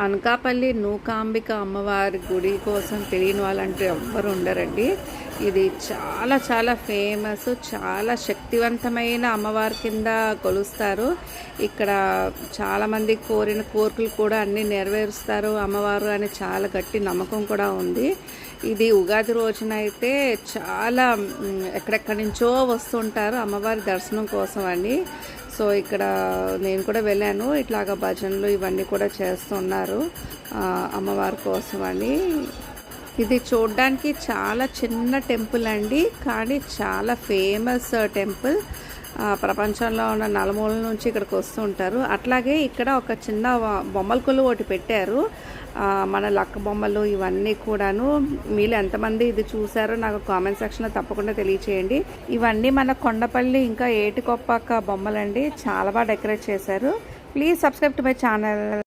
అనకాపల్లి నూకాంబిక అమ్మవారి గుడి కోసం తెలియని వాళ్ళంటూ ఎవ్వరు ఉండరండి. ఇది చాలా చాలా ఫేమస్, చాలా శక్తివంతమైన అమ్మవారి కింద కొలుస్తారు. ఇక్కడ చాలామంది కోరిన కోరికలు కూడా అన్నీ నెరవేరుస్తారు అమ్మవారు అని చాలా గట్టి నమ్మకం కూడా ఉంది. ఇది ఉగాది రోజున అయితే చాలా ఎక్కడెక్కడి నుంచో వస్తుంటారు అమ్మవారి దర్శనం కోసం అని. సో ఇక్కడ నేను కూడా వెళ్ళాను. ఇట్లాగా భజనలు ఇవన్నీ కూడా చేస్తున్నారు అమ్మవారి కోసం అని. ఇది చూడడానికి చాలా చిన్న టెంపుల్ అండి, కానీ చాలా ఫేమస్ టెంపుల్. ప్రపంచంలో ఉన్న నలుమూలల నుంచి ఇక్కడికి వస్తుంటారు. అట్లాగే ఇక్కడ ఒక చిన్న బొమ్మల కొలువు ఒకటి పెట్టారు, మన లక్క బొమ్మలు ఇవన్నీ కూడాను. మీలో ఎంతమంది ఇది చూసారో నాకు కామెంట్ సెక్షన్లో తప్పకుండా తెలియచేయండి. ఇవన్నీ మన కొండపల్లి ఇంకా ఏటికొప్పాక బొమ్మలండి, చాలా బాగా డెకరేట్ చేశారు. Please subscribe to my channel.